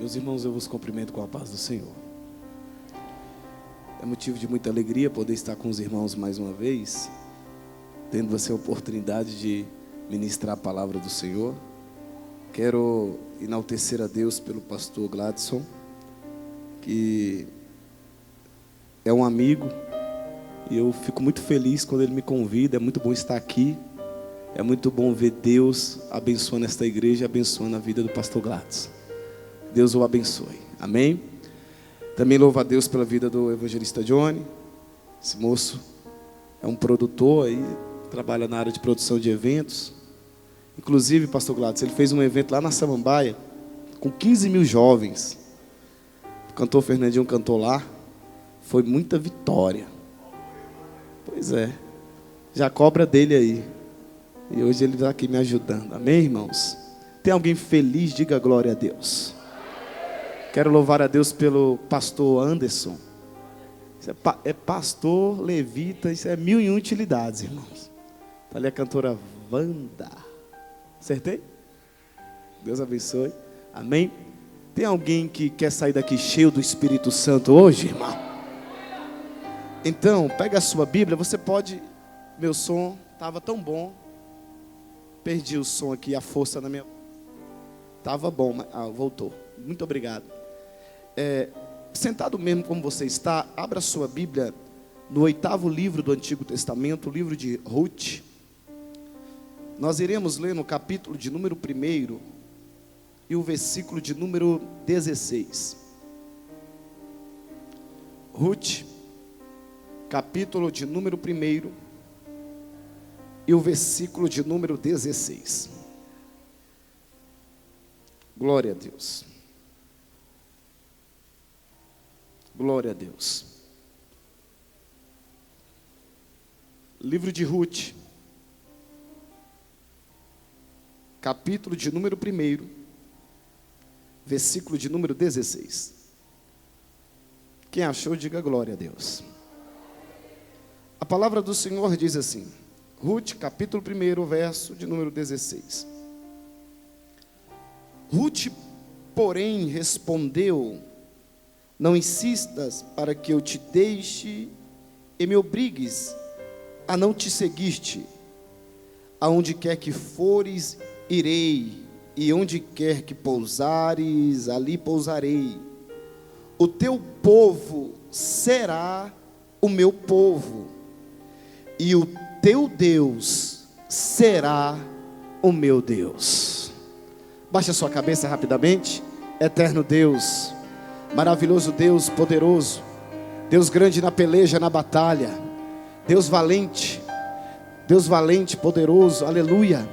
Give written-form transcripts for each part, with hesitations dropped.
Meus irmãos, eu vos cumprimento com a paz do Senhor. É motivo de muita alegria poder estar com os irmãos mais uma vez, tendo você a oportunidade de ministrar a palavra do Senhor. Quero enaltecer a Deus pelo pastor Gladson, que é um amigo, e eu fico muito feliz quando ele me convida. É muito bom estar aqui, é muito bom ver Deus abençoando esta igreja, abençoando a vida do pastor Gladson. Deus o abençoe, amém? Também louvo a Deus pela vida do evangelista Johnny. Esse moço é um produtor aí, trabalha na área de produção de eventos. Inclusive, pastor Gladson, ele fez um evento lá na Samambaia com 15 mil jovens. O cantor Fernandinho cantou lá. Foi muita vitória. Pois é, já cobra dele aí. E hoje ele está aqui me ajudando, amém, irmãos? Tem alguém feliz? Diga glória a Deus. Quero louvar a Deus pelo pastor Anderson. Isso é pastor, levita, isso é 1001 utilidades, irmãos. Está ali a cantora Wanda. Acertei? Deus abençoe, amém? Tem alguém que quer sair daqui cheio do Espírito Santo hoje, irmão? Então, pega a sua Bíblia, você pode... Meu som estava tão bom. Perdi o som aqui, a força na minha... Estava bom, mas... voltou. Muito obrigado. Sentado mesmo como você está, abra a sua Bíblia no 8º livro do Antigo Testamento, o livro de Ruth. Nós iremos ler no capítulo de número 1 e o versículo de número 16. Ruth, capítulo de número 1 e o versículo de número 16. Glória a Deus. Glória a Deus. Livro de Ruth, capítulo de número 1, versículo de número 16. Quem achou, diga glória a Deus. A palavra do Senhor diz assim, Ruth, capítulo 1, verso de número 16. Ruth, porém, respondeu: não insistas para que eu te deixe e me obrigues a não te seguir-te. Aonde quer que fores, irei, e onde quer que pousares, ali pousarei. O teu povo será o meu povo, e o teu Deus será o meu Deus. Baixe a sua cabeça rapidamente. Eterno Deus, maravilhoso Deus, poderoso, Deus grande na peleja, na batalha, Deus valente, poderoso, aleluia.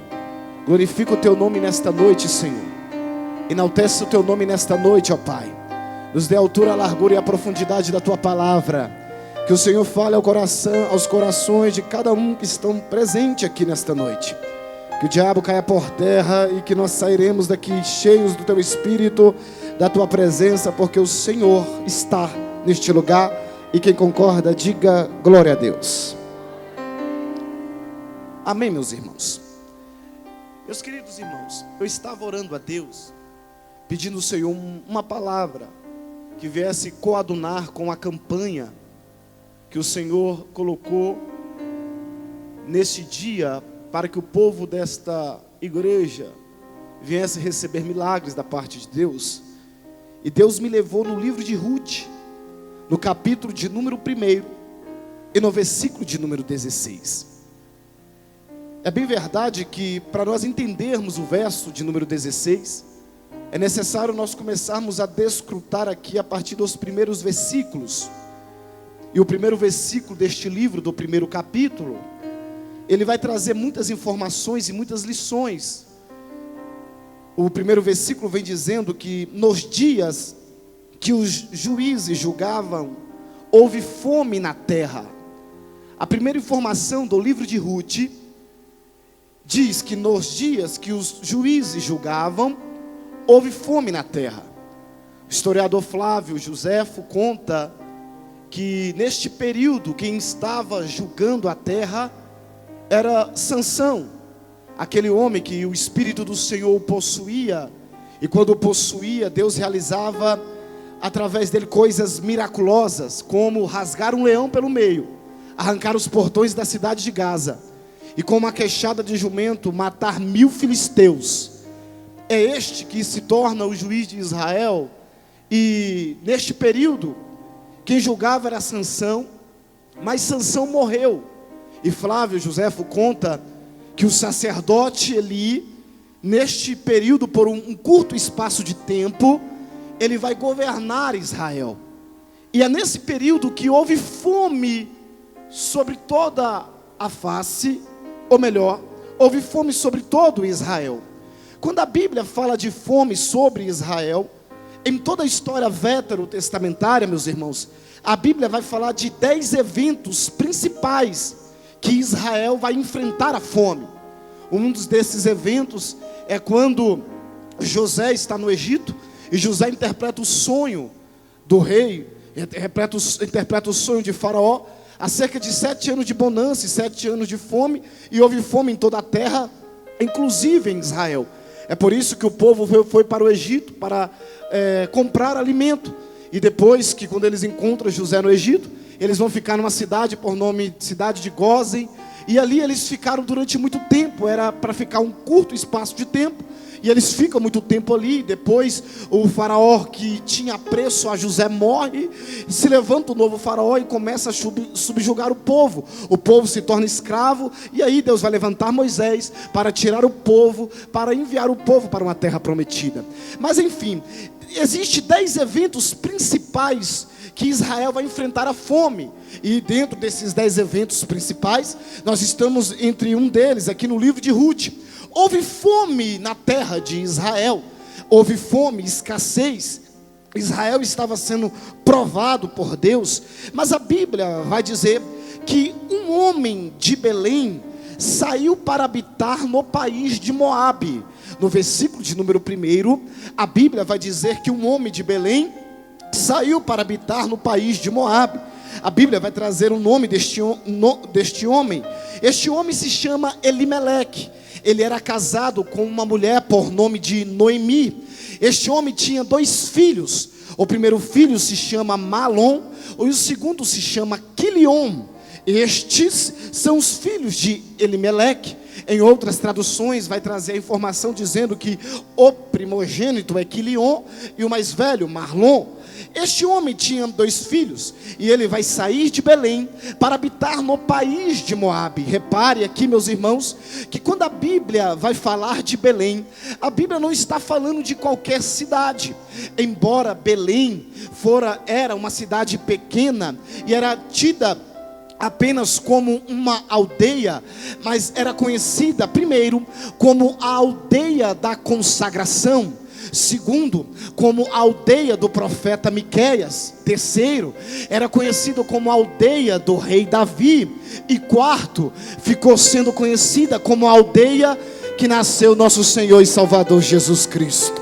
Glorifica o teu nome nesta noite, Senhor. Enaltece o teu nome nesta noite, ó Pai. Nos dê a altura, a largura e a profundidade da tua palavra. Que o Senhor fale ao coração, aos corações de cada um que estão presentes aqui nesta noite. Que o diabo caia por terra e que nós sairemos daqui cheios do teu Espírito, da tua presença, porque o Senhor está neste lugar. E quem concorda, diga glória a Deus. Amém, meus irmãos. Meus queridos irmãos, eu estava orando a Deus, pedindo ao Senhor uma palavra que viesse coadunar com a campanha que o Senhor colocou neste dia, para que o povo desta igreja viesse receber milagres da parte de Deus. E Deus me levou no livro de Ruth, no capítulo de número 1 e no versículo de número 16. É bem verdade que para nós entendermos o verso de número 16, é necessário nós começarmos a descrutar aqui a partir dos primeiros versículos. E o primeiro versículo deste livro, do primeiro capítulo, ele vai trazer muitas informações e muitas lições. O primeiro versículo vem dizendo que nos dias que os juízes julgavam, houve fome na terra. A primeira informação do livro de Ruth diz que nos dias que os juízes julgavam, houve fome na terra. O historiador Flávio Joséfo conta que neste período quem estava julgando a terra era Sansão, aquele homem que o Espírito do Senhor possuía E quando o possuía, Deus realizava através dele coisas miraculosas, como rasgar um leão pelo meio, arrancar os portões da cidade de Gaza, e com uma queixada de jumento matar 1000 filisteus. É este que se torna o juiz de Israel. E neste período, quem julgava era Sansão, mas Sansão morreu. E Flávio Joséfo conta que o sacerdote Eli, neste período, por um curto espaço de tempo, ele vai governar Israel. E é nesse período que houve fome sobre toda a face, ou melhor, houve fome sobre todo Israel. Quando a Bíblia fala de fome sobre Israel, em toda a história veterotestamentária, meus irmãos, a Bíblia vai falar de 10 eventos principais que Israel vai enfrentar a fome. Um desses eventos é quando José está no Egito, e José interpreta o sonho do rei, interpreta o sonho de Faraó, há cerca de 7 anos de bonança e 7 anos de fome, e houve fome em toda a terra, inclusive em Israel. É por isso que o povo foi para o Egito para comprar alimento. E depois que, quando eles encontram José no Egito, eles vão ficar numa cidade por nome cidade de Gósen. E ali eles ficaram durante muito tempo. Era para ficar um curto espaço de tempo. E eles ficam muito tempo ali. Depois o faraó que tinha apreço a José morre. Se levanta o novo faraó e começa a subjugar o povo. O povo se torna escravo. E aí Deus vai levantar Moisés para tirar o povo, para enviar o povo para uma terra prometida. Mas enfim, existem 10 eventos principais que Israel vai enfrentar a fome. E dentro desses 10 eventos principais, nós estamos entre um deles aqui no livro de Ruth. Houve fome na terra de Israel, houve fome, escassez. Israel estava sendo provado por Deus, mas a Bíblia vai dizer que um homem de Belém saiu para habitar no país de Moabe. No versículo de número 1, a Bíblia vai dizer que um homem de Belém saiu para habitar no país de Moabe. A Bíblia vai trazer o nome deste homem. Este homem se chama Elimeleque. Ele era casado com uma mulher por nome de Noemi. Este homem tinha 2 filhos. O primeiro filho se chama Malom, e o segundo se chama Quilion. Estes são os filhos de Elimeleque. Em outras traduções vai trazer a informação dizendo que o primogênito é Quilion e o mais velho, Marlon. Este homem tinha 2 filhos, e ele vai sair de Belém para habitar no país de Moabe. Repare aqui, meus irmãos, que quando a Bíblia vai falar de Belém, a Bíblia não está falando de qualquer cidade. Embora Belém era uma cidade pequena e era tida apenas como uma aldeia, mas era conhecida primeiro como a aldeia da consagração. Segundo, como a aldeia do profeta Miqueias. Terceiro, era conhecido como a aldeia do rei Davi. E quarto, ficou sendo conhecida como a aldeia que nasceu nosso Senhor e Salvador Jesus Cristo.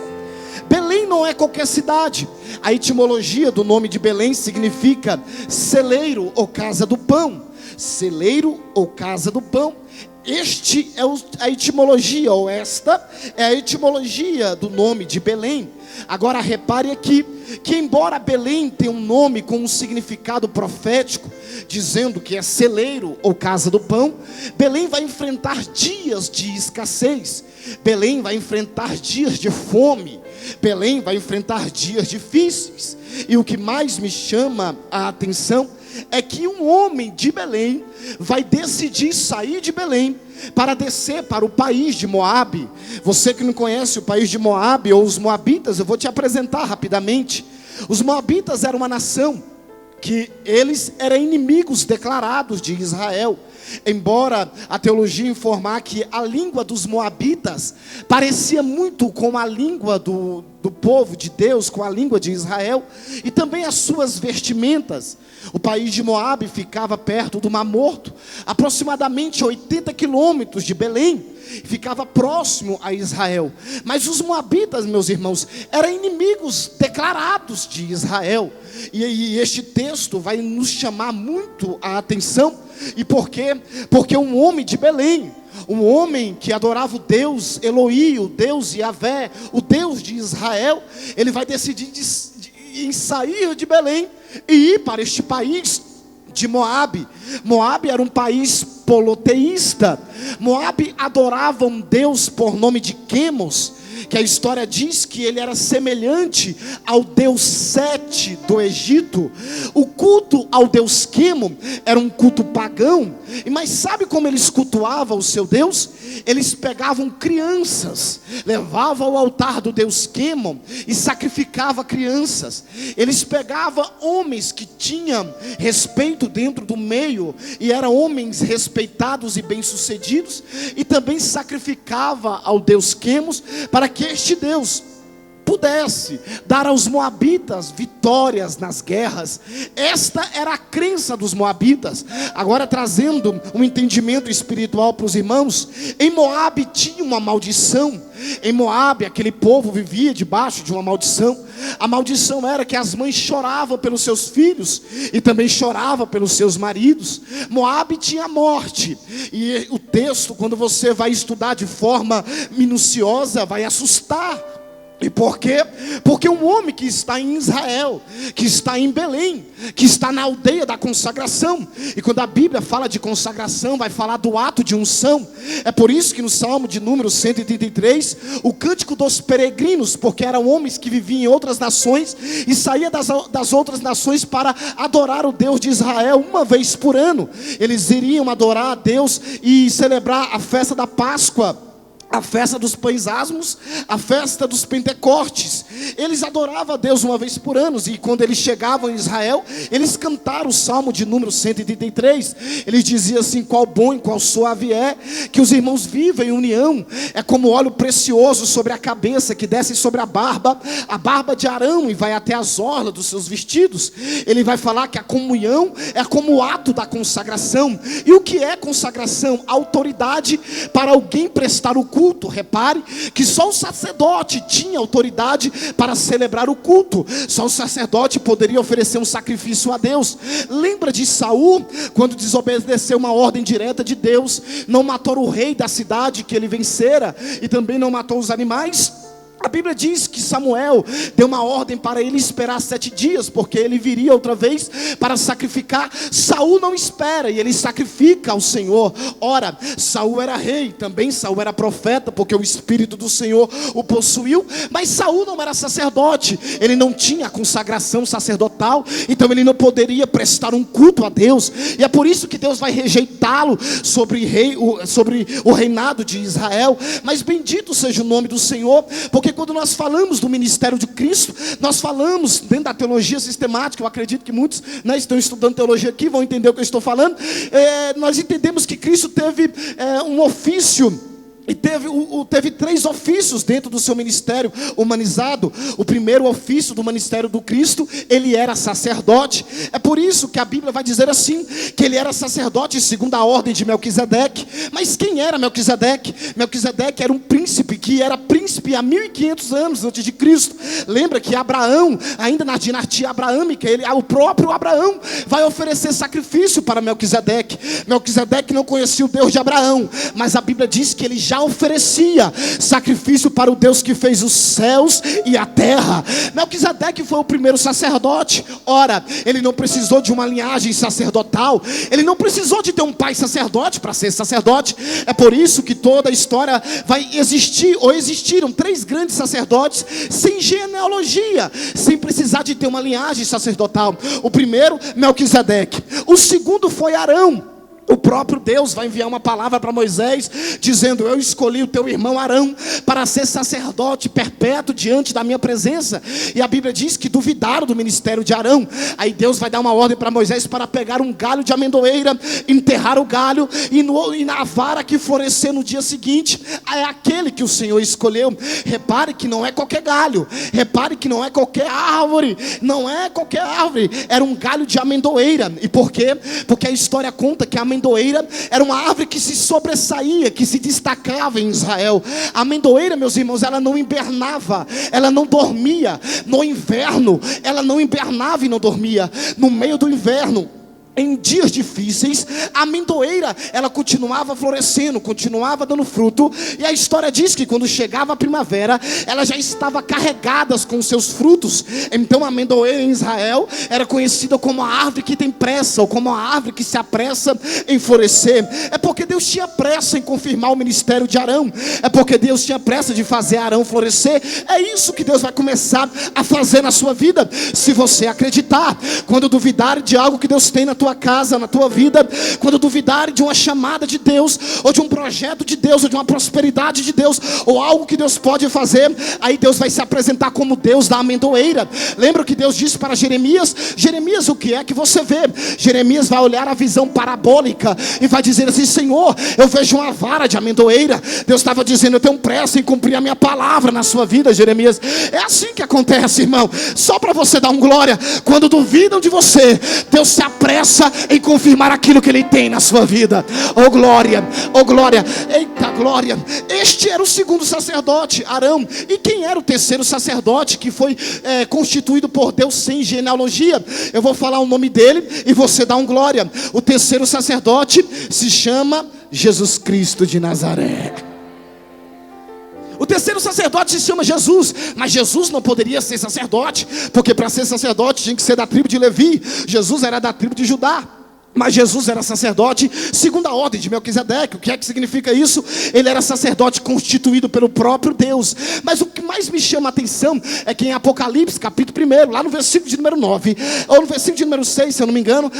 Belém não é qualquer cidade. A etimologia do nome de Belém significa celeiro ou casa do pão. Celeiro ou casa do pão. Este é a etimologia, ou esta é a etimologia do nome de Belém. Agora repare aqui, que embora Belém tenha um nome com um significado profético, dizendo que é celeiro ou casa do pão, Belém vai enfrentar dias de escassez. Belém vai enfrentar dias de fome. Belém vai enfrentar dias difíceis. E o que mais me chama a atenção é que um homem de Belém vai decidir sair de Belém para descer para o país de Moabe. Você que não conhece o país de Moabe ou os moabitas, eu vou te apresentar rapidamente. Os moabitas eram uma nação que eles eram inimigos declarados de Israel. Embora a teologia informar que a língua dos moabitas parecia muito com a língua do povo de Deus, com a língua de Israel, e também as suas vestimentas. O país de Moabe ficava perto do Mar Morto, aproximadamente 80 quilômetros de Belém, ficava próximo a Israel. Mas os moabitas, meus irmãos, eram inimigos declarados de Israel. E este texto vai nos chamar muito a atenção. E por quê? Porque um homem de Belém, um homem que adorava o Deus Eloí, o Deus Yahvé, o Deus de Israel, ele vai decidir em sair de Belém e ir para este país de Moabe. Moabe era um país poloteísta. Moabe adorava um Deus por nome de Quemos, que a história diz que ele era semelhante ao deus Sete do Egito. O culto ao deus Quemo era um culto pagão. Mas sabe como eles cultuavam o seu Deus? Eles pegavam crianças, levavam ao altar do deus Quemo e sacrificavam crianças. Eles pegavam homens que tinham respeito dentro do meio e eram homens respeitados e bem-sucedidos, e também sacrificava ao deus Quemos para que este Deus pudesse dar aos moabitas vitórias nas guerras. Esta era a crença dos moabitas. Agora, trazendo um entendimento espiritual para os irmãos, em Moabe tinha uma maldição. Em Moabe, aquele povo vivia debaixo de uma maldição. A maldição era que as mães choravam pelos seus filhos e também choravam pelos seus maridos. Moabe tinha morte. E o texto, quando você vai estudar de forma minuciosa, vai assustar. E por quê? Porque um homem que está em Israel, que está em Belém, que está na aldeia da consagração, e quando a Bíblia fala de consagração, vai falar do ato de unção. É por isso que no Salmo de número 133, o cântico dos peregrinos, porque eram homens que viviam em outras nações e saíam das outras nações para adorar o Deus de Israel uma vez por ano. Eles iriam adorar a Deus e celebrar a festa da Páscoa, a festa dos pães asmos, a festa dos Pentecostes. Eles adoravam a Deus uma vez por ano. E quando eles chegavam em Israel, eles cantaram o Salmo de número 133. Eles diziam assim: qual bom e qual suave é que os irmãos vivem em união. É como óleo precioso sobre a cabeça, que desce sobre a barba de Arão, e vai até as orlas dos seus vestidos. Ele vai falar que a comunhão é como o ato da consagração. E o que é consagração? Autoridade para alguém prestar o culto. Repare que só o sacerdote tinha autoridade para celebrar o culto. Só o sacerdote poderia oferecer um sacrifício a Deus. Lembra de Saul, quando desobedeceu uma ordem direta de Deus, não matou o rei da cidade que ele vencera, e também não matou os animais? A Bíblia diz que Samuel deu uma ordem para ele esperar 7 dias, porque ele viria outra vez para sacrificar. Saul não espera e ele sacrifica ao Senhor. Ora, Saul era rei, também Saul era profeta, porque o Espírito do Senhor o possuiu. Mas Saul não era sacerdote, ele não tinha a consagração sacerdotal, então ele não poderia prestar um culto a Deus. E é por isso que Deus vai rejeitá-lo sobre o reinado de Israel. Mas bendito seja o nome do Senhor, porque quando nós falamos do ministério de Cristo, nós falamos dentro da teologia sistemática. Eu acredito que muitos estão estudando teologia aqui, vão entender o que eu estou falando. Nós entendemos que Cristo teve um ofício, e teve 3 ofícios dentro do seu ministério humanizado. O primeiro ofício do ministério do Cristo, ele era sacerdote. É por isso que a Bíblia vai dizer assim, que ele era sacerdote segundo a ordem de Melquisedeque. Mas quem era Melquisedeque? Melquisedeque era um príncipe, que era príncipe há 1500 anos antes de Cristo. Lembra que Abraão, ainda na dinastia abraâmica, o próprio Abraão vai oferecer sacrifício para Melquisedeque. Melquisedeque não conhecia o Deus de Abraão, mas a Bíblia diz que ele já oferecia sacrifício para o Deus que fez os céus e a terra. Melquisedeque foi o primeiro sacerdote. Ora, ele não precisou de uma linhagem sacerdotal, ele não precisou de ter um pai sacerdote para ser sacerdote. É por isso que toda a história vai existir, ou existiram 3 grandes sacerdotes sem genealogia, sem precisar de ter uma linhagem sacerdotal. O primeiro, Melquisedeque. O segundo foi Arão. O próprio Deus vai enviar uma palavra para Moisés, dizendo: eu escolhi o teu irmão Arão para ser sacerdote perpétuo diante da minha presença. E a Bíblia diz que duvidaram do ministério de Arão. Aí Deus vai dar uma ordem para Moisés para pegar um galho de amendoeira, enterrar o galho, e na vara que florescer no dia seguinte, é aquele que o Senhor escolheu. Repare que não é qualquer galho, repare que não é qualquer árvore, não é qualquer árvore, era um galho de amendoeira. E por quê? Porque a história conta que a amendoeira era uma árvore que se sobressaía, que se destacava em Israel. A amendoeira, meus irmãos, ela não hibernava, ela não dormia. No inverno, ela não hibernava e não dormia. No meio do inverno, em dias difíceis, a amendoeira, ela continuava florescendo, continuava dando fruto. E a história diz que quando chegava a primavera, ela já estava carregada com seus frutos. Então a amendoeira em Israel era conhecida como a árvore que tem pressa, ou como a árvore que se apressa em florescer. É porque Deus tinha pressa em confirmar o ministério de Arão. É porque Deus tinha pressa de fazer Arão florescer. É isso que Deus vai começar a fazer na sua vida, se você acreditar. Quando duvidar de algo que Deus tem na tua casa, na tua vida, quando duvidar de uma chamada de Deus, ou de um projeto de Deus, ou de uma prosperidade de Deus, ou algo que Deus pode fazer, aí Deus vai se apresentar como Deus da amendoeira. Lembra que Deus disse para Jeremias? Jeremias, o que é que você vê? Jeremias vai olhar a visão parabólica e vai dizer assim: Senhor, eu vejo uma vara de amendoeira. Deus estava dizendo: eu tenho pressa em cumprir a minha palavra na sua vida, Jeremias. É assim que acontece, irmão. Só para você dar um glória, quando duvidam de você, Deus se apressa em confirmar aquilo que Ele tem na sua vida. Oh glória, oh glória, eita glória. Este era o segundo sacerdote, Arão. E quem era o terceiro sacerdote que foi constituído por Deus sem genealogia? Eu vou falar o nome dele e você dá um glória. O terceiro sacerdote se chama Jesus Cristo de Nazaré. O terceiro sacerdote se chama Jesus. Mas Jesus não poderia ser sacerdote, porque para ser sacerdote tinha que ser da tribo de Levi. Jesus era da tribo de Judá. Mas Jesus era sacerdote segundo a ordem de Melquisedeque. O que é que significa isso? Ele era sacerdote constituído pelo próprio Deus. Mas o que mais me chama a atenção é que em Apocalipse, capítulo 1, lá no versículo de número 9, ou no versículo de número 6, se eu não me engano,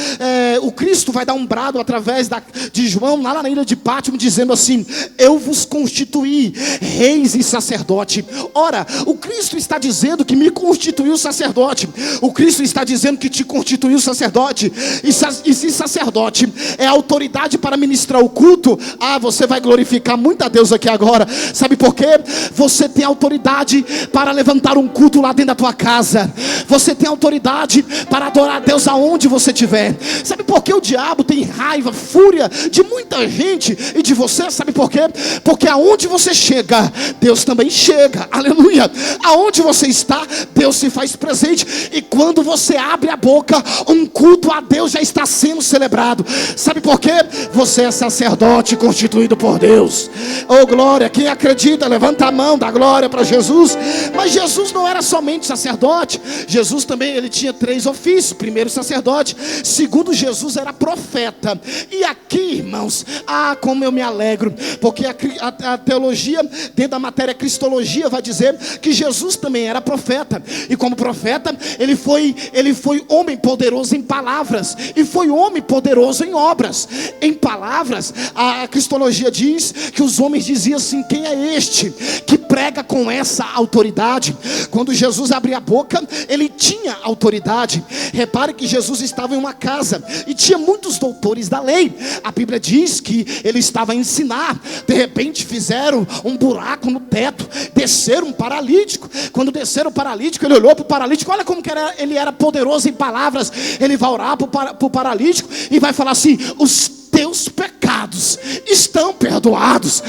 o Cristo vai dar um brado através de João, lá na ilha de Pátimo, dizendo assim: eu vos constituí reis e sacerdote. Ora, o Cristo está dizendo que me constituiu sacerdote. O Cristo está dizendo que te constituiu sacerdote. E se sacerdote é autoridade para ministrar o culto, você vai glorificar muito a Deus aqui agora. Sabe por quê? Você tem autoridade para levantar um culto lá dentro da tua casa. Você tem autoridade para adorar a Deus aonde você estiver. Sabe por que o diabo tem raiva, fúria de muita gente e de você? Sabe por quê? Porque aonde você chega, Deus também chega. Aleluia. Aonde você está, Deus se faz presente. E quando você abre a boca, um culto a Deus já está sendo celebrado. Sabe por quê? Você é sacerdote constituído por Deus. Oh glória, quem acredita, levanta a mão, dá glória para Jesus. Mas Jesus não era somente sacerdote. Jesus também, ele tinha 3 ofícios. Primeiro, sacerdote. Segundo, Jesus era profeta. E aqui, irmãos, como eu me alegro, porque a teologia, dentro da matéria cristologia, vai dizer que Jesus também era profeta. E como profeta, ele foi homem poderoso em palavras, e foi homem poderoso em obras. Em palavras, a cristologia diz que os homens diziam assim: quem é este que prega com essa autoridade? Quando Jesus abria a boca, ele tinha autoridade. Repare que Jesus estava em uma casa e tinha muitos doutores da lei. A Bíblia diz que ele estava a ensinar. De repente fizeram um buraco no teto, desceram um paralítico. Quando desceram o paralítico, ele olhou para o paralítico. Olha como que ele era poderoso em palavras. Ele vai orar para o paralítico e vai falar assim: os teus pecados estão perdoados.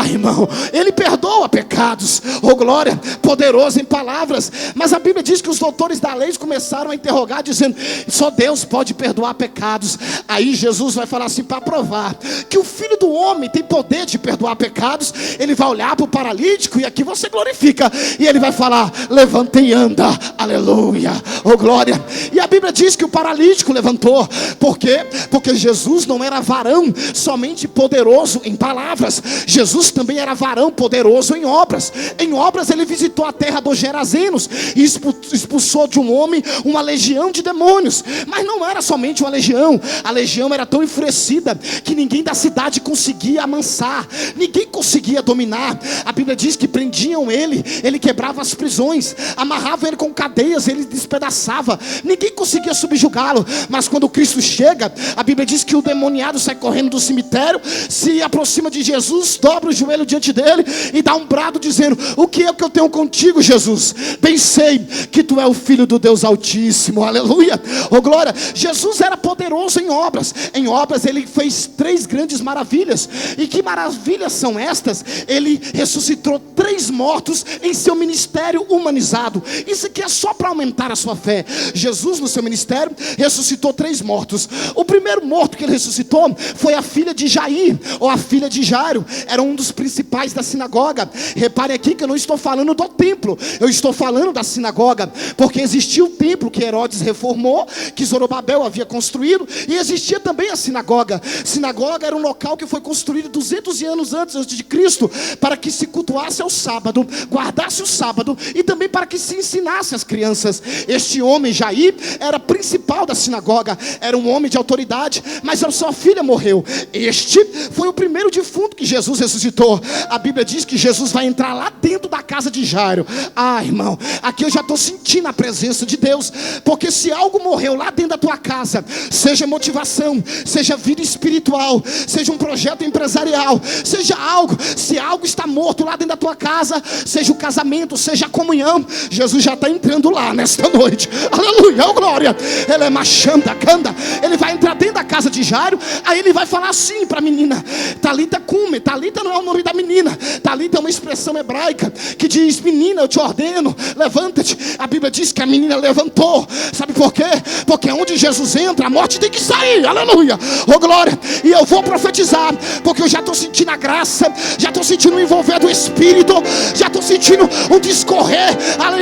Irmão, ele perdoa pecados. Oh glória, poderoso em palavras. Mas a Bíblia diz que os doutores da lei começaram a interrogar, dizendo: só Deus pode perdoar pecados. Aí Jesus vai falar assim, para provar que o Filho do Homem tem poder de perdoar pecados. Ele vai olhar para o paralítico, e aqui você glorifica, e ele vai falar: levanta e anda. Aleluia, oh glória. E a Bíblia diz que o paralítico levantou. Por quê? Porque Jesus não era varão somente poderoso em palavras. Jesus também era varão poderoso em obras. Em obras ele visitou a terra dos Gerazenos e expulsou de um homem uma legião de demônios. Mas não era somente uma legião. A legião era tão enfurecida que ninguém da cidade conseguia amansar, ninguém conseguia dominar. A Bíblia diz que prendiam ele quebrava as prisões, amarravam ele com cadeias, ele despedaçava, ninguém conseguia subjugá-lo. Mas quando Cristo chega, a Bíblia diz que o demoniado endemoniado sai correndo do cemitério, se aproxima de Jesus, dobra o joelho diante dele e dá um brado dizendo: o que é que eu tenho contigo, Jesus? Bem sei que tu é o Filho do Deus Altíssimo. Aleluia, oh glória. Jesus era poderoso em obras. Em obras ele fez 3 grandes maravilhas. E que maravilhas são estas? Ele ressuscitou 3 mortos em seu ministério humanizado. Isso aqui é só para aumentar a sua fé. Jesus no seu ministério ressuscitou 3 mortos. O primeiro morto que ele ressuscitou foi a filha de Jair, ou a filha de Jairo. Era um dos principais da sinagoga. Repare aqui que eu não estou falando do templo, eu estou falando da sinagoga, porque existia o templo que Herodes reformou, que Zorobabel havia construído, e existia também a sinagoga. Sinagoga era um local que foi construído 200 anos antes de Cristo, para que se cultuasse ao sábado, guardasse o sábado, e também para que se ensinasse às crianças. Este homem Jair era principal da sinagoga, era um homem de autoridade, mas a sua filha morreu. Este foi o primeiro defunto que Jesus ressuscitou. A Bíblia diz que Jesus vai entrar lá dentro da casa de Jairo. Ah, irmão, aqui eu já estou sentindo a presença de Deus, porque se algo morreu lá dentro da tua casa, seja motivação, seja vida espiritual, seja um projeto empresarial, seja algo, se algo está morto lá dentro da tua casa, seja o casamento, seja a comunhão, Jesus já está entrando lá nesta noite. Aleluia, oh glória. Ele é machanda, canda. Ele vai entrar dentro da casa de Jairo. Aí ele vai falar assim para a menina: Talita cume. Talita não é o nome da menina. Talita é uma expressão hebraica que diz: menina, eu te ordeno, levanta-te. A Bíblia diz que a menina levantou. Sabe por quê? Porque onde Jesus entra, a morte tem que sair. Aleluia, oh glória. E eu vou profetizar, porque eu já estou sentindo a graça, já estou sentindo o envolver do Espírito, já estou sentindo o discorrer,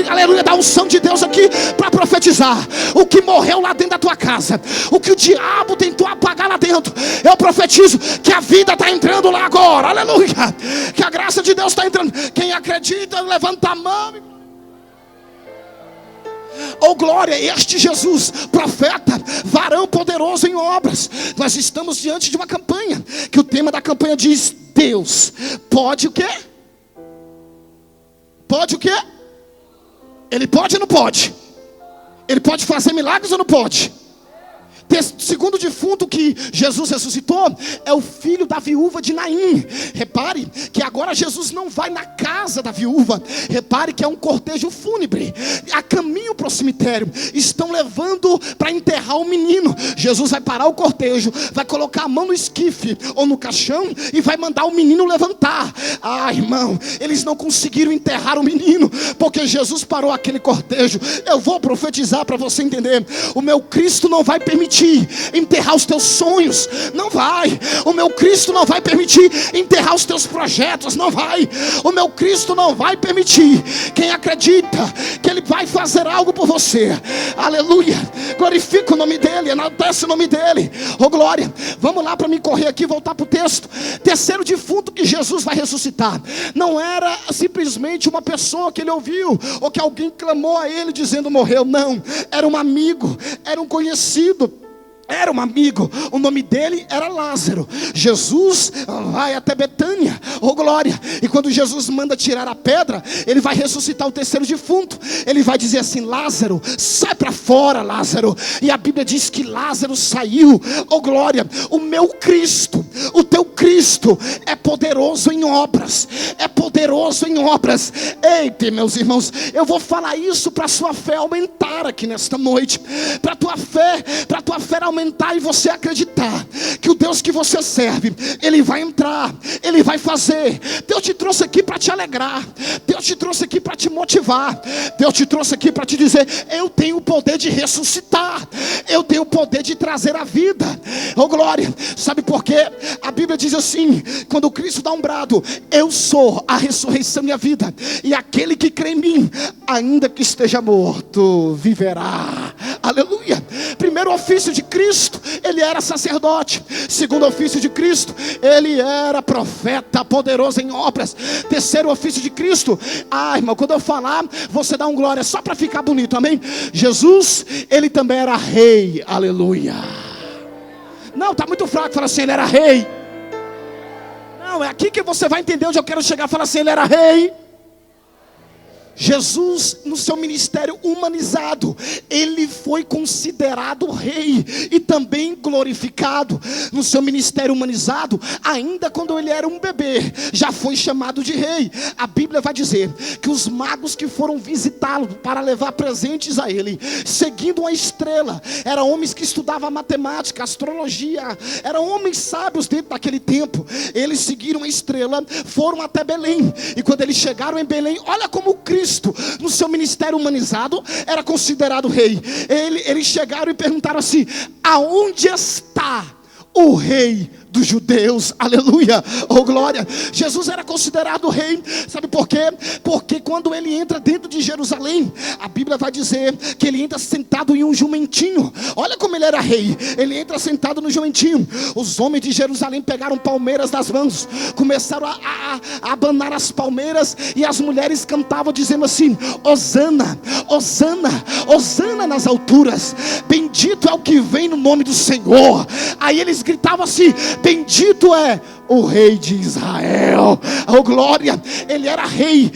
aleluia, da unção de Deus aqui para profetizar. O que morreu lá dentro da tua casa, o que o diabo tentou apagar lá dentro, eu profetizo que a vida está entrando lá agora. Aleluia, que a graça de Deus está entrando. Quem acredita, levanta a mão. Oh glória, este Jesus, profeta, varão poderoso em obras. Nós estamos diante de uma campanha, que o tema da campanha diz: Deus pode o quê? Pode o quê? Ele pode ou não pode? Ele pode fazer milagres ou não pode? Segundo defunto que Jesus ressuscitou é o filho da viúva de Naim. Repare que agora Jesus não vai na casa da viúva. Repare que é um cortejo fúnebre. A caminho para o cemitério, estão levando para enterrar o menino. Jesus vai parar o cortejo, vai colocar a mão no esquife ou no caixão e vai mandar o menino levantar. Ah, irmão, eles não conseguiram enterrar o menino, porque Jesus parou aquele cortejo. Eu vou profetizar para você entender: o meu Cristo não vai permitir enterrar os teus sonhos, não vai. O meu Cristo não vai permitir enterrar os teus projetos, não vai. O meu Cristo não vai permitir. Quem acredita que Ele vai fazer algo por você, aleluia, glorifica o nome dEle, enaltece o nome dEle, oh glória. Vamos lá para me correr aqui, voltar para o texto. Terceiro defunto que Jesus vai ressuscitar, não era simplesmente uma pessoa que ele ouviu, ou que alguém clamou a ele dizendo morreu, não. Era um amigo, era um conhecido, era um amigo, o nome dele era Lázaro. Jesus vai até Betânia, oh glória. E quando Jesus manda tirar a pedra, ele vai ressuscitar o terceiro defunto. Ele vai dizer assim: Lázaro, sai para fora, Lázaro. E a Bíblia diz que Lázaro saiu, oh glória. O meu Cristo, o teu Cristo é poderoso em obras, é poderoso em obras. Eita, meus irmãos, eu vou falar isso para a sua fé aumentar aqui nesta noite, para a tua fé aumentar e você acreditar que o Deus que você serve, Ele vai entrar, Ele vai fazer. Deus te trouxe aqui para te alegrar, Deus te trouxe aqui para te motivar, Deus te trouxe aqui para te dizer: eu tenho o poder de ressuscitar, eu tenho o poder de trazer a vida, oh glória. Sabe por quê? A Bíblia diz assim, quando Cristo dá um brado: eu sou a ressurreição e a vida, e aquele que crê em mim, ainda que esteja morto, viverá. Aleluia. Primeiro ofício de Cristo, ele era sacerdote. Segundo ofício de Cristo, ele era profeta, poderoso em obras. Terceiro ofício de Cristo, irmão, quando eu falar, você dá um glória só para ficar bonito, amém? Jesus, ele também era rei, aleluia. Não, está muito fraco, fala assim: ele era rei. Não, é aqui que você vai entender onde eu quero chegar. Fala assim: ele era rei. Jesus, no seu ministério humanizado, ele foi considerado rei e também glorificado. No seu ministério humanizado, ainda quando ele era um bebê, já foi chamado de rei. A Bíblia vai dizer que os magos que foram visitá-lo para levar presentes a ele, seguindo uma estrela, eram homens que estudavam matemática, astrologia, eram homens sábios dentro daquele tempo. Eles seguiram a estrela, foram até Belém, e quando eles chegaram em Belém, olha como Cristo, no seu ministério humanizado, era considerado rei. Eles chegaram e perguntaram assim: aonde está o rei dos judeus? Aleluia, oh glória. Jesus era considerado rei, sabe por quê? Porque quando ele entra dentro de Jerusalém, a Bíblia vai dizer que ele entra sentado em um jumentinho. Olha como ele era rei, ele entra sentado no jumentinho. Os homens de Jerusalém pegaram palmeiras das mãos, começaram a abanar as palmeiras, e as mulheres cantavam dizendo assim: Hosana, Hosana, Hosana nas alturas, bendito é o que vem no nome do Senhor. Aí eles gritavam assim: bendito é o rei de Israel. Oh glória. Ele era rei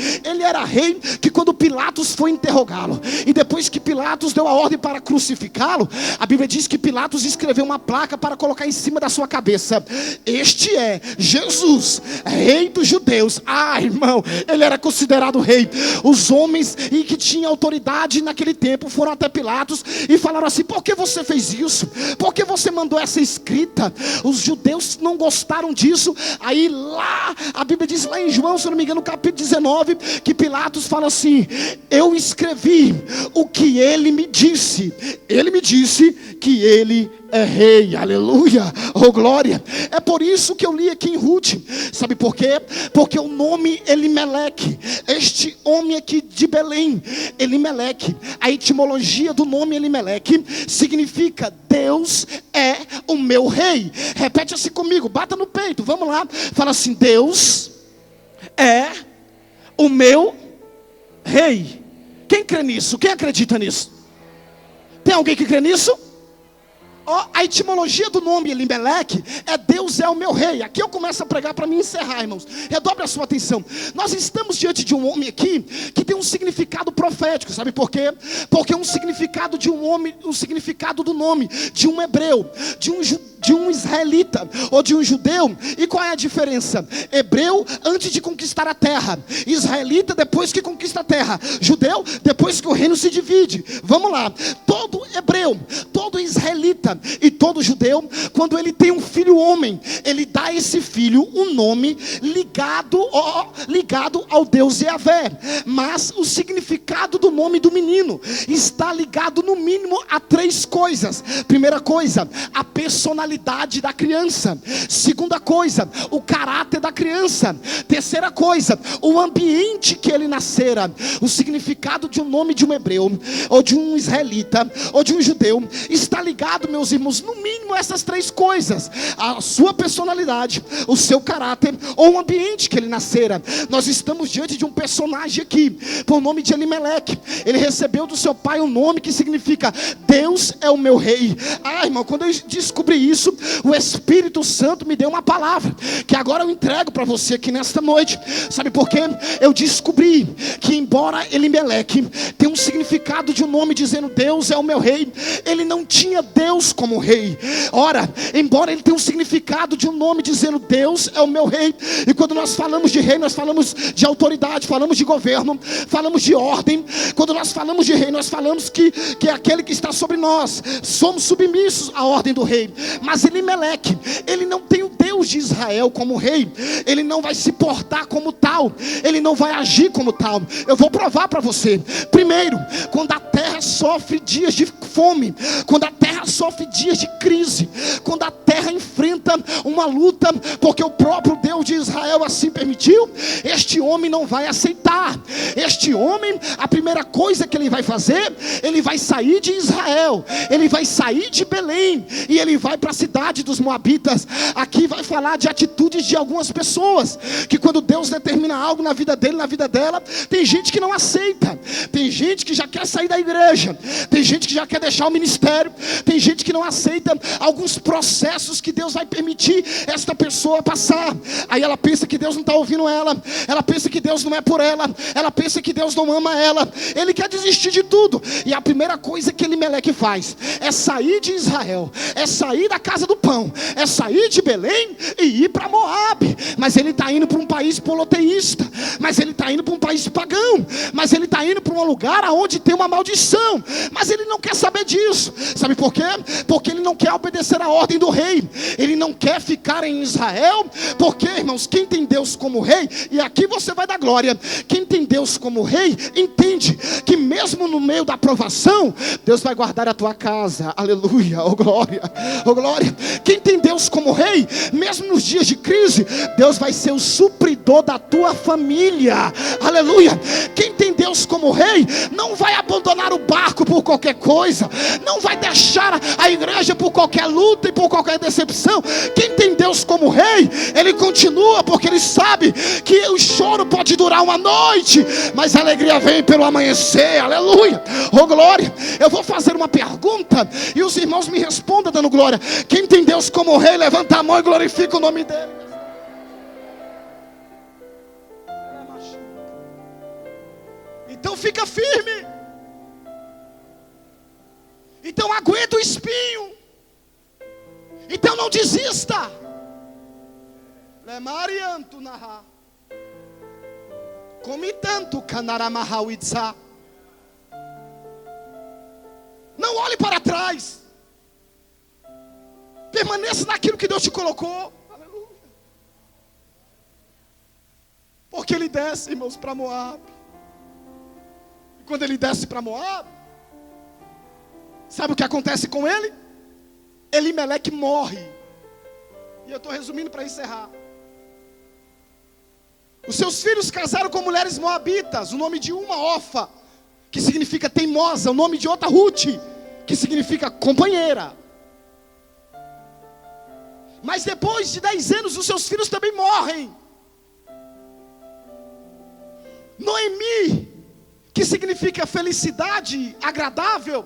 que quando Pilatos foi interrogá-lo, e depois que Pilatos deu a ordem para crucificá-lo, a Bíblia diz que Pilatos escreveu uma placa para colocar em cima da sua cabeça: este é Jesus, rei dos judeus. Ah, irmão, ele era considerado rei. Os homens e que tinham autoridade naquele tempo foram até Pilatos e falaram assim: por que você fez isso? Por que você mandou essa escrita? Os judeus não gostaram disso. Aí lá, a Bíblia diz lá em João, se eu não me engano, no capítulo 19, que Pilatos fala assim: eu escrevi o que ele me disse. Ele me disse que ele é rei. Aleluia, oh glória. É por isso que eu li aqui em Ruth. Sabe por quê? Porque o nome Elimeleque, este homem aqui de Belém, Elimeleque, a etimologia do nome Elimeleque significa: Deus é o meu rei. Repete assim comigo, bata no peito, vamos lá. Fala assim: Deus é o meu rei. Quem crê nisso? Quem acredita nisso? Tem alguém que crê nisso? A etimologia do nome Elimeleque é: Deus é o meu rei. Aqui eu começo a pregar para me encerrar, irmãos. Redobre a sua atenção. Nós estamos diante de um homem aqui que tem um significado profético. Sabe por quê? Porque um significado de um homem, um significado do nome de um hebreu, de um israelita ou de um judeu. E qual é a diferença? Hebreu antes de conquistar a terra, israelita depois que conquista a terra, judeu depois que o reino se divide. Vamos lá. Todo hebreu, todo israelita e todo judeu, quando ele tem um filho homem, ele dá a esse filho um nome ligado ao Deus Yahvé. Mas o significado do nome do menino está ligado no mínimo a 3 coisas. Primeira coisa, a personalidade da criança. Segunda coisa, o caráter da criança. Terceira coisa, o ambiente que ele nascera. O significado de um nome de um hebreu, ou de um israelita, ou de um judeu, está ligado, meus irmãos, no mínimo essas 3 coisas: a sua personalidade, o seu caráter, ou o ambiente que ele nascera. Nós estamos diante de um personagem aqui, por nome de Elimeleque. Ele recebeu do seu pai um nome que significa: Deus é o meu rei. Ah, irmão, quando eu descobri isso, o Espírito Santo me deu uma palavra, que agora eu entrego para você aqui nesta noite. Sabe por quê? Eu descobri que embora Elimeleque tenha um significado de um nome dizendo Deus é o meu rei, ele não tinha Deus como rei. Ora, embora ele tenha um significado de um nome dizendo Deus é o meu rei, e quando nós falamos de rei, nós falamos de autoridade, falamos de governo, falamos de ordem. Quando nós falamos de rei, nós falamos que é aquele que está sobre nós, somos submissos à ordem do rei. Mas Elimeleque, ele não tem o Deus de Israel como rei, ele não vai se portar como tal, ele não vai agir como tal. Eu vou provar para você. Primeiro, quando a terra sofre dias de fome, quando a terra sofre dias de crise, quando a terra enfrenta uma luta, porque o próprio Deus de Israel assim permitiu, este homem não vai aceitar. Este homem, a primeira coisa que ele vai fazer, ele vai sair de Israel, ele vai sair de Belém, e ele vai para a cidade dos Moabitas. Aqui vai falar de atitudes de algumas pessoas, que quando Deus determina algo na vida dele, na vida dela, tem gente que não aceita, tem gente que já quer sair da igreja, tem gente que já quer deixar o ministério, Tem gente que não aceita alguns processos que Deus vai permitir esta pessoa passar. Aí ela pensa que Deus não está ouvindo ela. Ela pensa que Deus não é por ela. Ela pensa que Deus não ama ela. Ele quer desistir de tudo. E a primeira coisa que Elimeleque faz é sair de Israel, é sair da casa do pão, é sair de Belém e ir para Moabe. Mas ele está indo para um país poloteísta, mas ele está indo para um país pagão, mas ele está indo para um lugar onde tem uma maldição. Mas ele não quer saber disso. Sabe por quê? Porque ele não quer obedecer a ordem do rei. Ele não quer ficar em Israel. Porque, irmãos, quem tem Deus como rei, e aqui você vai dar glória, quem tem Deus como rei, entende que mesmo no meio da provação, Deus vai guardar a tua casa. Aleluia, oh glória, oh glória. Quem tem Deus como rei, mesmo nos dias de crise, Deus vai ser o supridor da tua família. Aleluia. Quem tem Deus como rei, não vai abandonar o barco por qualquer coisa, não vai deixar a igreja por qualquer luta e por qualquer decepção. Quem tem Deus como rei, ele continua, porque ele sabe que o choro pode durar uma noite, mas a alegria vem pelo amanhecer. Aleluia, oh glória. Eu vou fazer uma pergunta e os irmãos me respondam dando glória. Quem tem Deus como rei, levanta a mão e glorifica o nome dele. Então fica firme. Então aguenta o espinho. Então não desista. Lemarianto narra. Come tanto canaramarauitza. Não olhe para trás. Permaneça naquilo que Deus te colocou. Aleluia. Porque ele desce, irmãos, para Moabe. E quando ele desce para Moabe, sabe o que acontece com ele? Elimeleque morre. E eu estou resumindo para encerrar. Os seus filhos casaram com mulheres moabitas. O nome de uma, Ofa, que significa teimosa. O nome de outra, Ruth, que significa companheira. Mas depois de 10 anos, os seus filhos também morrem. Noemi, que significa felicidade, agradável,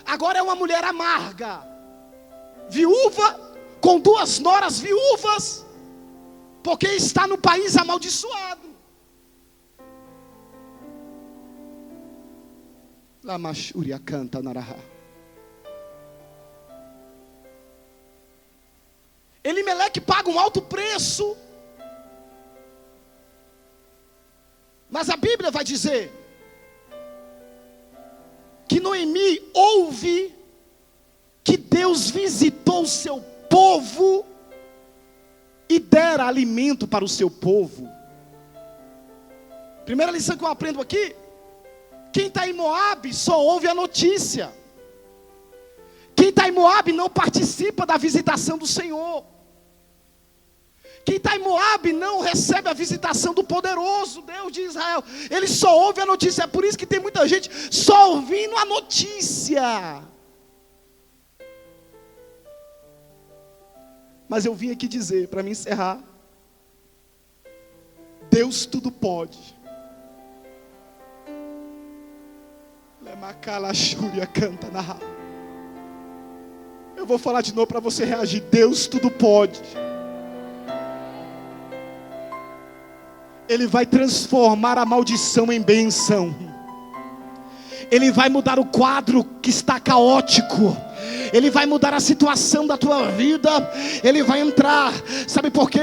agora é uma mulher amarga, viúva, com 2 noras viúvas, porque está no país amaldiçoado. Lamachúria canta narahá. Elimeleque paga um alto preço. Mas a Bíblia vai dizer que Noemi ouve que Deus visitou o seu povo e dera alimento para o seu povo. Primeira lição que eu aprendo aqui: quem está em Moabe só ouve a notícia. Quem está em Moabe não participa da visitação do Senhor. Quem está em Moabe não recebe a visitação do poderoso Deus de Israel. Ele só ouve a notícia. É por isso que tem muita gente só ouvindo a notícia. Mas eu vim aqui dizer, para me encerrar, Deus tudo pode. Lemacalachúria canta na rua. Eu vou falar de novo para você reagir. Deus tudo pode. Ele vai transformar a maldição em bênção. Ele vai mudar o quadro que está caótico. Ele vai mudar a situação da tua vida. Ele vai entrar. Sabe por quê?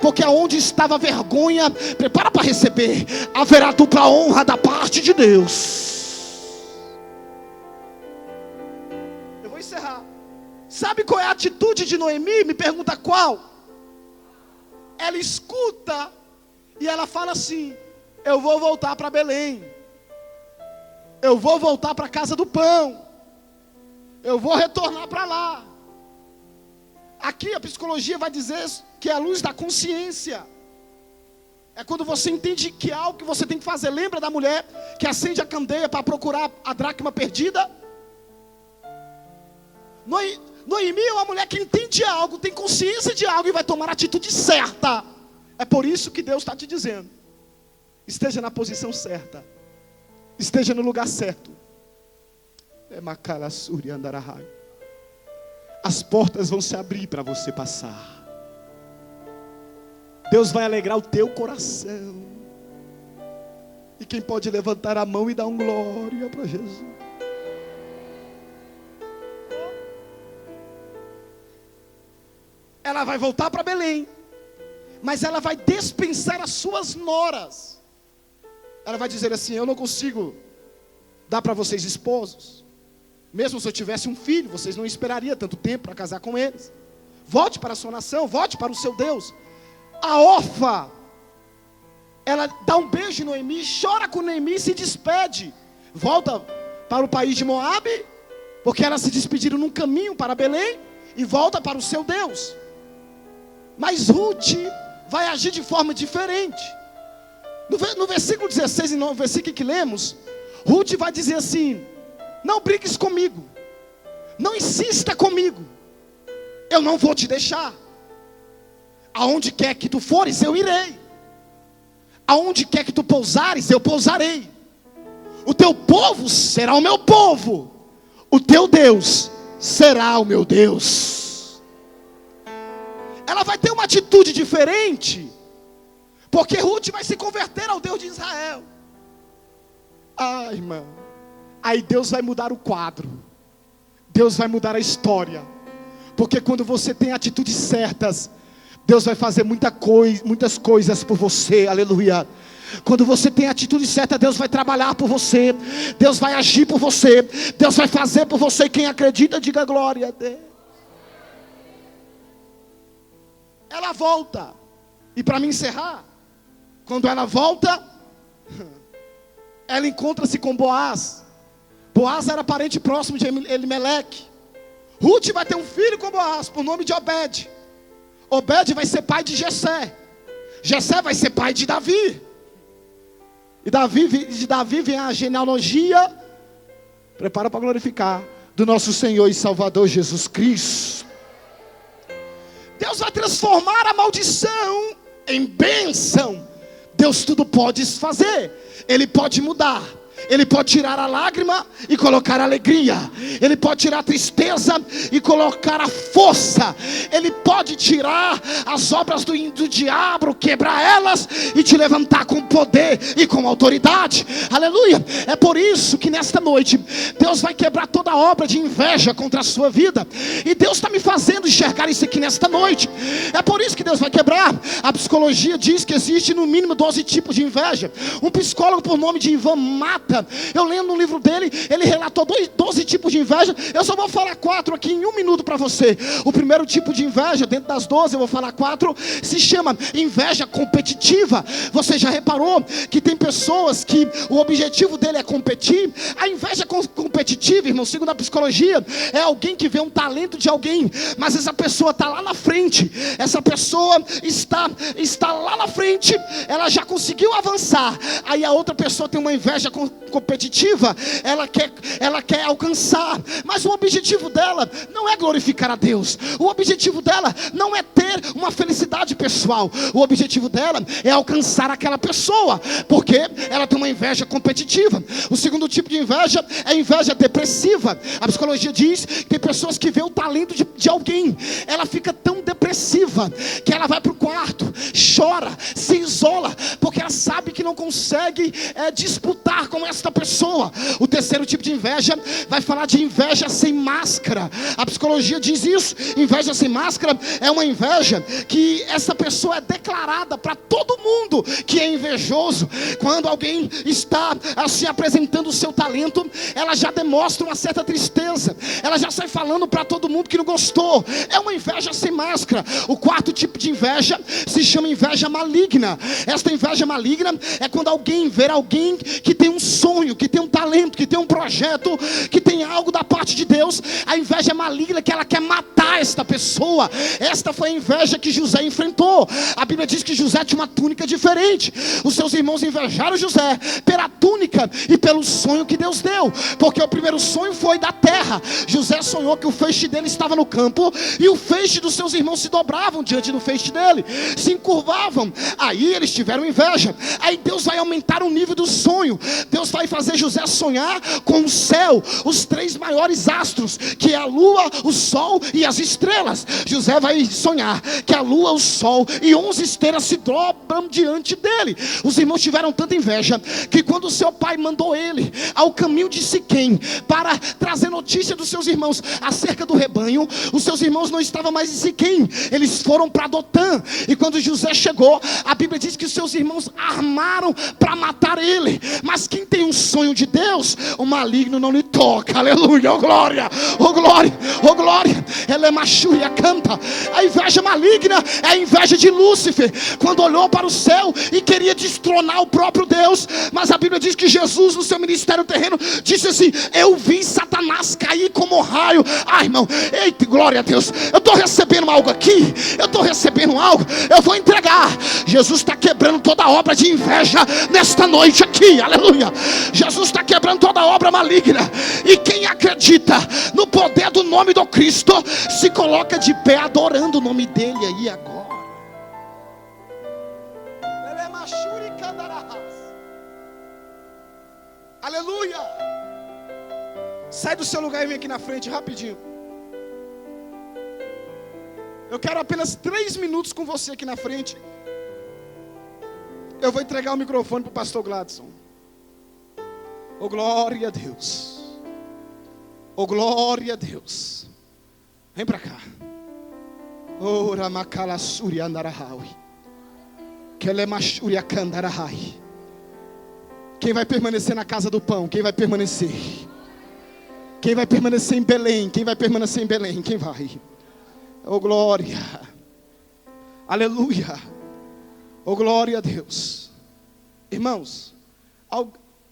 Porque aonde estava a vergonha, prepara para receber. Haverá dupla honra da parte de Deus. Eu vou encerrar. Sabe qual é a atitude de Noemi? Me pergunta qual? Ela escuta e ela fala assim: eu vou voltar para Belém. Eu vou voltar para a casa do pão. Eu vou retornar para lá. Aqui a psicologia vai dizer que é a luz da consciência. É quando você entende que é algo que você tem que fazer. Lembra da mulher que acende a candeia para procurar a dracma perdida? Noemi é uma mulher que entende algo, tem consciência de algo e vai tomar a atitude certa. É por isso que Deus está te dizendo: esteja na posição certa, esteja no lugar certo. É Macalassuri Andarahai. as portas vão se abrir para você passar. Deus vai alegrar o teu coração. E quem pode levantar a mão e dar um glória para Jesus? Ela vai voltar para Belém, mas ela vai dispensar as suas noras. Ela vai dizer assim: eu não consigo dar para vocês esposos. Mesmo se eu tivesse um filho, vocês não esperariam tanto tempo para casar com eles. Volte para a sua nação, volte para o seu Deus. A órfã, ela dá um beijo em Noemi, chora com Noemi e se despede. Volta para o país de Moabe, porque elas se despediram num caminho para Belém, e volta para o seu Deus. Mas Ruth vai agir de forma diferente. No versículo 16, no versículo que lemos, Ruth vai dizer assim: não brigues comigo, não insista comigo, eu não vou te deixar. Aonde quer que tu fores, eu irei. Aonde quer que tu pousares, eu pousarei. O teu povo será o meu povo, o teu Deus será o meu Deus. Ela vai ter uma atitude diferente, porque Ruth vai se converter ao Deus de Israel. Ai, irmã, aí Deus vai mudar o quadro, Deus vai mudar a história, porque quando você tem atitudes certas, Deus vai fazer muitas coisas por você, aleluia. Quando você tem a atitude certa, Deus vai trabalhar por você, Deus vai agir por você, Deus vai fazer por você. Quem acredita, diga glória a Deus. Ela volta, e para me encerrar, quando ela volta, ela encontra-se com Boaz. Boaz era parente próximo de Elimeleque. Ruth vai ter um filho com Boaz, por nome de Obed. Obed vai ser pai de Jessé. Jessé vai ser pai de Davi. E de Davi vem a genealogia, prepara para glorificar, do nosso Senhor e Salvador Jesus Cristo. Deus vai transformar a maldição em bênção. Deus tudo pode fazer. Ele pode mudar. Ele pode tirar a lágrima e colocar a alegria. Ele pode tirar a tristeza e colocar a força. Ele pode tirar as obras do diabo, quebrar elas e te levantar com poder e com autoridade. Aleluia. É por isso que nesta noite Deus vai quebrar toda obra de inveja contra a sua vida. E Deus está me fazendo enxergar isso aqui nesta noite. É por isso que Deus vai quebrar. A psicologia diz que existe no mínimo 12 tipos de inveja. Um psicólogo por nome de Ivan Mata, eu lendo no livro dele, ele relatou 12 tipos de inveja. Eu só vou falar 4 aqui em 1 minuto para você. O primeiro tipo de inveja, dentro das 12 eu vou falar 4, se chama inveja competitiva. Você já reparou que tem pessoas que o objetivo dele é competir? A inveja competitiva, irmão, segundo a psicologia, é alguém que vê um talento de alguém, mas essa pessoa está lá na frente. Essa pessoa está lá na frente, ela já conseguiu avançar. Aí a outra pessoa tem uma inveja competitiva, ela quer alcançar, mas o objetivo dela não é glorificar a Deus. O objetivo dela não é ter uma felicidade pessoal. O objetivo dela é alcançar aquela pessoa, porque ela tem uma inveja competitiva. O segundo tipo de inveja é a inveja depressiva. A psicologia diz que tem pessoas que vê o talento de alguém, ela fica tão depressiva que ela vai para o quarto, chora, se isola, porque ela sabe que não consegue disputar com esta pessoa. O terceiro tipo de inveja vai falar de inveja sem máscara. A psicologia diz isso. Inveja sem máscara é uma inveja que essa pessoa é declarada para todo mundo que é invejoso. Quando alguém está assim apresentando o seu talento, ela já demonstra uma certa tristeza, ela já sai falando para todo mundo que não gostou. É uma inveja sem máscara. O quarto tipo de inveja se chama inveja maligna. Esta inveja maligna é quando alguém vê alguém que tem um sonho, que tem um talento, que tem um projeto, que tem algo da parte de Deus. A inveja maligna que ela quer matar esta pessoa. Esta foi a inveja que José enfrentou. A Bíblia diz que José tinha uma túnica diferente. Os seus irmãos invejaram José pela túnica e pelo sonho que Deus deu, porque o primeiro sonho foi da terra. José sonhou que o feixe dele estava no campo, e o feixe dos seus irmãos se dobravam diante do feixe dele, se encurvavam. Aí eles tiveram inveja. Aí Deus vai aumentar o nível do sonho. Deus vai fazer José sonhar com o céu, os 3 maiores astros, que é a lua, o sol e as estrelas. José vai sonhar que a lua, o sol e 11 estrelas se dobram diante dele. Os irmãos tiveram tanta inveja que quando seu pai mandou ele ao caminho de Siquém para trazer notícia dos seus irmãos acerca do rebanho, os seus irmãos não estavam mais em Siquém, eles foram para Dotã. E quando José chegou, a Bíblia diz que os seus irmãos armaram para matar ele. Mas quem tem um sonho de Deus, o maligno não lhe toca. Aleluia, oh glória, oh glória, oh glória. Ela é machúria, canta. A inveja maligna é a inveja de Lúcifer, quando olhou para o céu e queria destronar o próprio Deus. Mas a Bíblia diz que Jesus, no seu ministério terreno, disse assim: eu vi Satanás cair como raio. Ah, irmão, eita, glória a Deus, eu estou recebendo algo aqui, eu estou recebendo algo, eu vou entregar. Jesus está quebrando toda obra de inveja nesta noite aqui, aleluia. Jesus está quebrando toda obra maligna. E quem acredita no poder do nome do Cristo, se coloca de pé adorando o nome dele aí agora. Aleluia. Sai do seu lugar e vem aqui na frente rapidinho. Eu quero apenas 3 minutos com você aqui na frente. Eu vou entregar o microfone para o pastor Gladson. Oh glória a Deus. Oh glória a Deus. Vem para cá. Oh ramakalassuri andarahawi. Kelemashuri akandarahai. Quem vai permanecer na casa do pão? Quem vai permanecer? Quem vai permanecer em Belém? Quem vai permanecer em Belém? Quem vai? Oh glória. Aleluia. Oh glória a Deus. Irmãos,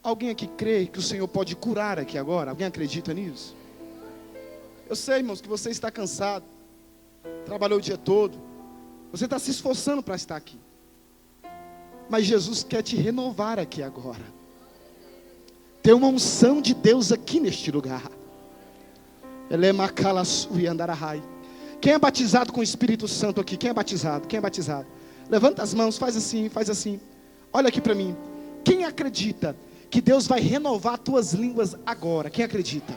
alguém aqui crê que o Senhor pode curar aqui agora? Alguém acredita nisso? Eu sei, irmãos, que você está cansado, trabalhou o dia todo, você está se esforçando para estar aqui, mas Jesus quer te renovar aqui agora. Tem uma unção de Deus aqui neste lugar. Quem é batizado com o Espírito Santo aqui? Quem é batizado? Quem é batizado? Levanta as mãos, faz assim, faz assim. Olha aqui para mim. Quem acredita que Deus vai renovar tuas línguas agora? Quem acredita?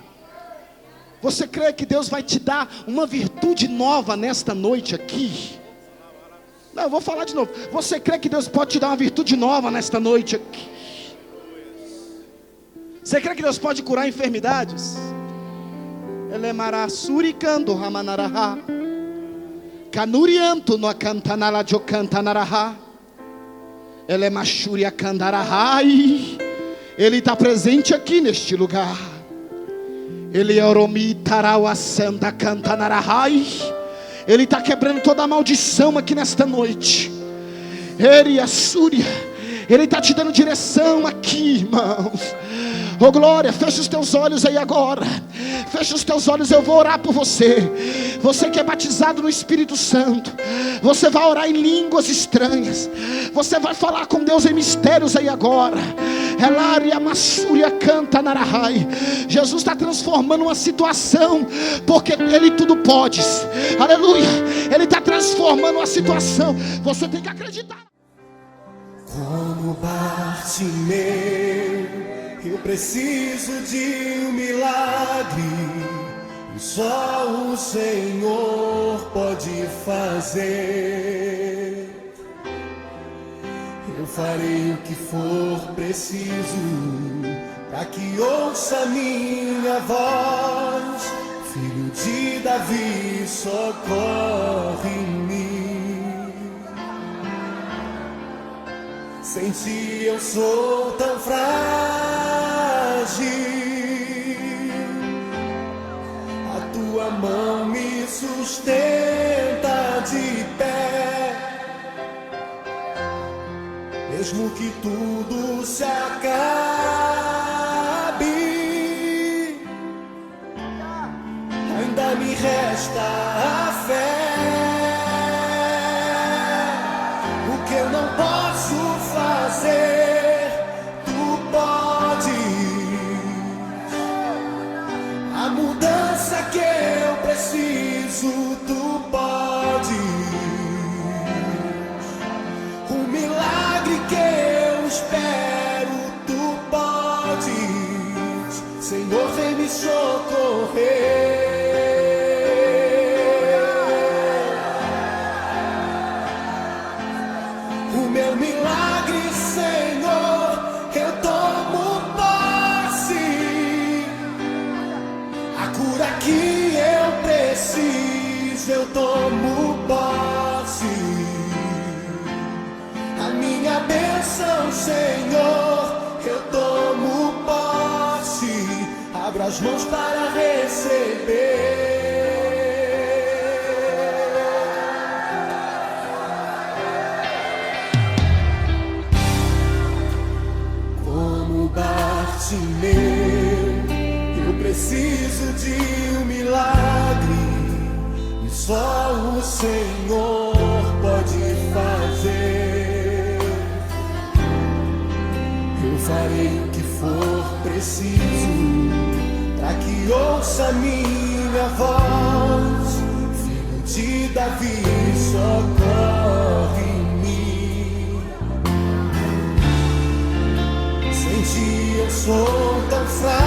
Você crê que Deus vai te dar uma virtude nova nesta noite aqui? Não, eu vou falar de novo. Você crê que Deus pode te dar uma virtude nova nesta noite aqui? Você crê que Deus pode curar enfermidades? Elemarassuricando ramanaraha. Canurianto no cantanala jocantanaraha. Elemachuria candarahai. Ele está presente aqui neste lugar. Ele é oromitarauassanda cantanarahai. Ele está quebrando toda a maldição aqui nesta noite. Ele está te dando direção aqui, irmãos. Oh glória, fecha os teus olhos aí agora. Fecha os teus olhos, eu vou orar por você. Você que é batizado no Espírito Santo, você vai orar em línguas estranhas. Você vai falar com Deus em mistérios aí agora. Jesus está transformando uma situação, porque Ele tudo pode. Aleluia. Ele está transformando uma situação. Você tem que acreditar. Como Bartimeu, eu preciso de um milagre, e só o Senhor pode fazer. Eu farei o que for preciso, para que ouça minha voz. Filho de Davi, socorre-me. Sem ti eu sou tão frágil, a tua mão me sustenta de pé. Mesmo que tudo se acabe, ainda me resta a fé. O que eu não posso fazer, tu podes. A mudança que eu preciso, tu podes. O milagre que eu espero, tu podes. eu tomo posse. A minha bênção, Senhor, eu tomo posse. Abro as mãos para receber. Como Bartimeu, eu preciso de um milagre, e só o Senhor pode fazer. Eu farei o que for preciso, para que ouça minha voz. Filho de Davi, socorre em mim. Sem ti eu sou tão frágil,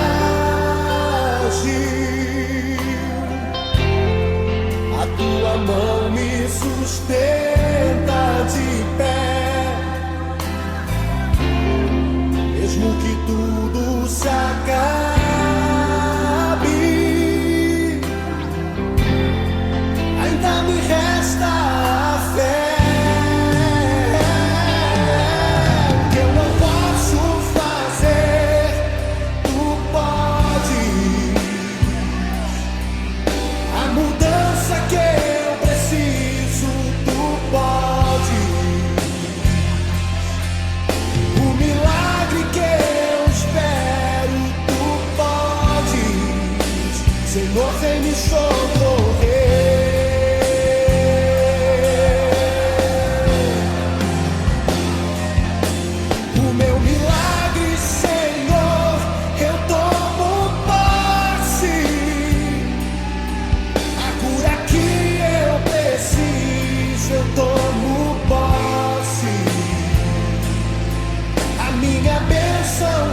a tua mão me sustenta de pé. Mesmo que tudo se acabe, ainda me resta a fé. Que eu não posso fazer, tu podes. A mudança que eu preciso, tu podes. O milagre que eu espero, tu podes. Senhor, vem me socorrer. O meu milagre, Senhor, eu tomo posse. A cura que eu preciso, eu tomo posse. A minha bênção,